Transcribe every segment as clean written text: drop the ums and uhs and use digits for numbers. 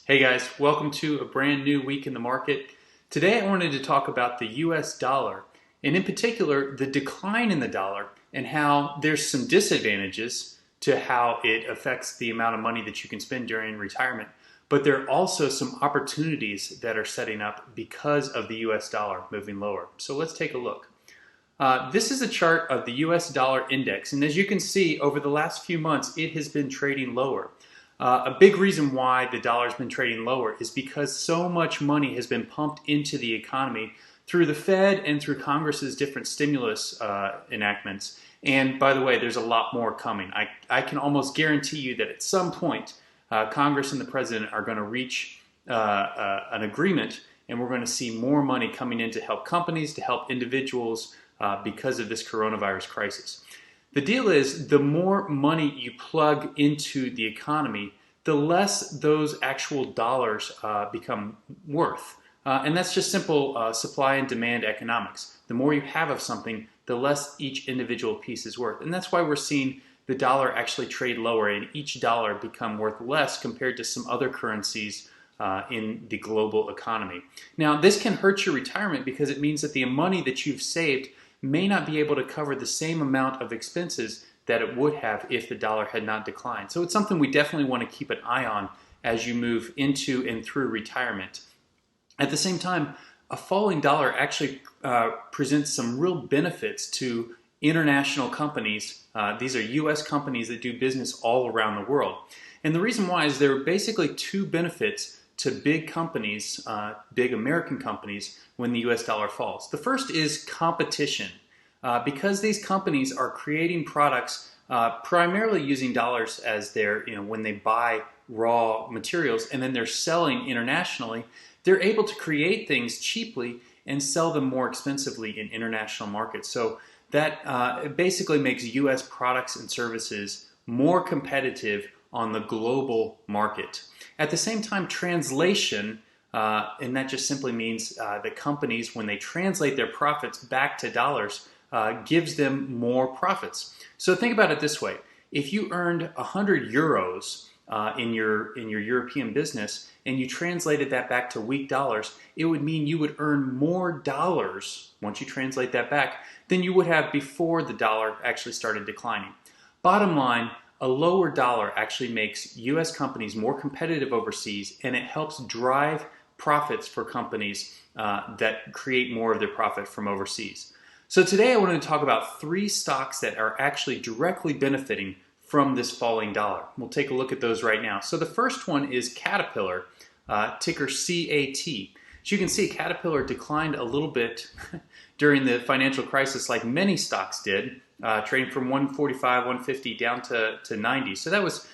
Hey guys, welcome to a brand new week in the market. Today I wanted to talk about the US dollar, and in particular the decline in the dollar and how there's some disadvantages to how it affects the amount of money that you can spend during retirement. But there are also some opportunities that are setting up because of the US dollar moving lower. So let's take a look. This is a chart of the US dollar index, and as you can see, over the last few months, it has been trading lower. A big reason why the dollar has been trading lower is because so much money has been pumped into the economy through the Fed and through Congress's different stimulus enactments. And by the way, there's a lot more coming. I can almost guarantee you that at some point, Congress and the President are going to reach an agreement, and we're going to see more money coming in to help companies, to help individuals because of this coronavirus crisis. The deal is, the more money you plug into the economy, the less those actual dollars become worth. And that's just simple supply and demand economics. The more you have of something, the less each individual piece is worth. And that's why we're seeing the dollar actually trade lower and each dollar become worth less compared to some other currencies in the global economy. Now, this can hurt your retirement because it means that the money that you've saved may not be able to cover the same amount of expenses that it would have if the dollar had not declined. So it's something we definitely want to keep an eye on as you move into and through retirement. At the same time, a falling dollar actually presents some real benefits to international companies. These are US companies that do business all around the world. And the reason why is there are basically two benefits to big companies, big American companies, when the US dollar falls. The first is competition. Because these companies are creating products primarily using dollars as their, when they buy raw materials and then they're selling internationally, they're able to create things cheaply and sell them more expensively in international markets. So that it basically makes US products and services more competitive on the global market. At the same time, translation, and that just simply means that companies, when they translate their profits back to dollars, gives them more profits. So think about it this way. If you earned 100 euros in your European business and you translated that back to weak dollars, it would mean you would earn more dollars once you translate that back than you would have before the dollar actually started declining. Bottom line, a lower dollar actually makes US companies more competitive overseas, and it helps drive profits for companies that create more of their profit from overseas. So today I wanted to talk about three stocks that are actually directly benefiting from this falling dollar. We'll take a look at those right now. So the first one is Caterpillar, ticker CAT. As you can see, Caterpillar declined a little bit during the financial crisis, like many stocks did, trading from 145, 150 down to 90. So that was,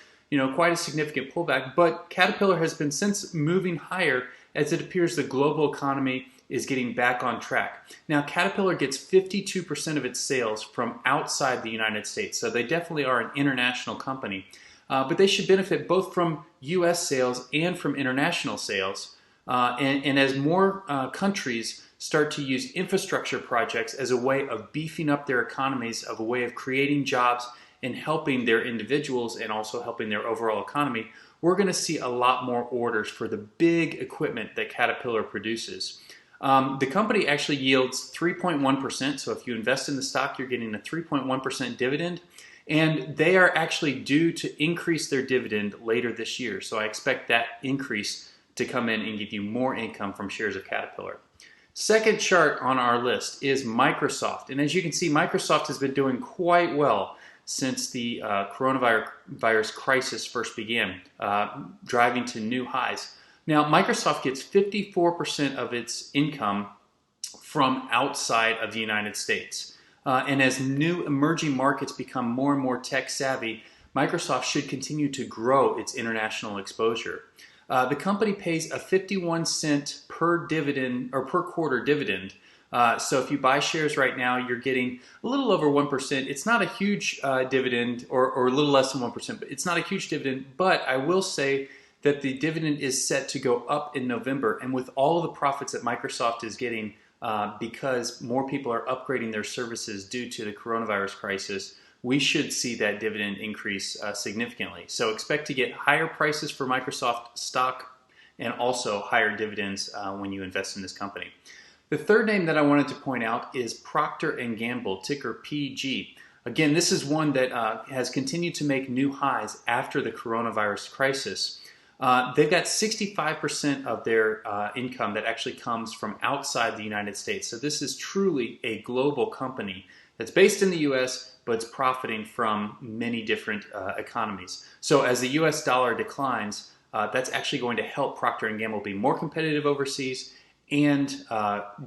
quite a significant pullback. But Caterpillar has been since moving higher as it appears the global economy is getting back on track. Now, Caterpillar gets 52% of its sales from outside the United States, so they definitely are an international company. But they should benefit both from US sales and from international sales. And as more countries start to use infrastructure projects as a way of beefing up their economies, of a way of creating jobs and helping their individuals and also helping their overall economy, we're going to see a lot more orders for the big equipment that Caterpillar produces. The company actually yields 3.1%, so if you invest in the stock, you're getting a 3.1% dividend, and they are actually due to increase their dividend later this year. So I expect that increase to come in and give you more income from shares of Caterpillar. Second chart on our list is Microsoft, and as you can see, Microsoft has been doing quite well since the coronavirus crisis first began, driving to new highs. Now, Microsoft gets 54% of its income from outside of the United States. And as new emerging markets become more and more tech savvy, Microsoft should continue to grow its international exposure. The company pays a 51-cent per dividend or per quarter dividend. So if you buy shares right now, you're getting a little over 1%. It's not a huge dividend, or a little less than 1%, but it's not a huge dividend. But I will say that the dividend is set to go up in November. And with all of the profits that Microsoft is getting because more people are upgrading their services due to the coronavirus crisis, we should see that dividend increase significantly. So expect to get higher prices for Microsoft stock and also higher dividends when you invest in this company. The third name that I wanted to point out is Procter Gamble, ticker PG. Again, this is one that has continued to make new highs after the coronavirus crisis. They've got 65% of their income that actually comes from outside the United States. So this is truly a global company that's based in the US, but it's profiting from many different economies. So as the US dollar declines, that's actually going to help Procter & Gamble be more competitive overseas and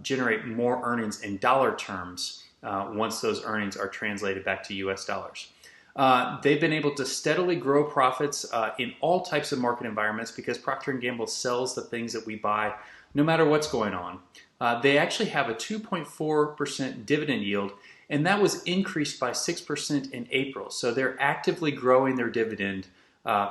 generate more earnings in dollar terms once those earnings are translated back to US dollars. They've been able to steadily grow profits in all types of market environments because Procter & Gamble sells the things that we buy no matter what's going on. They actually have a 2.4% dividend yield, and that was increased by 6% in April. So they're actively growing their dividend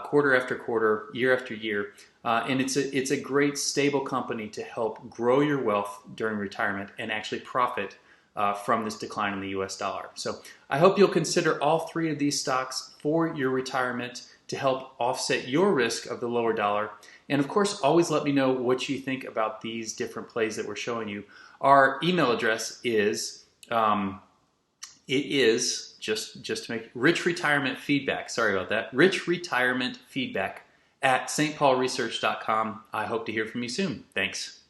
quarter after quarter, year after year. And it's a great stable company to help grow your wealth during retirement and actually profit from this decline in the US dollar. So I hope you'll consider all three of these stocks for your retirement to help offset your risk of the lower dollar. And of course, always let me know what you think about these different plays that we're showing you. Our email address is, just to make rich retirement feedback. Sorry about that. Rich retirement feedback at stpaulresearch.com. I hope to hear from you soon. Thanks.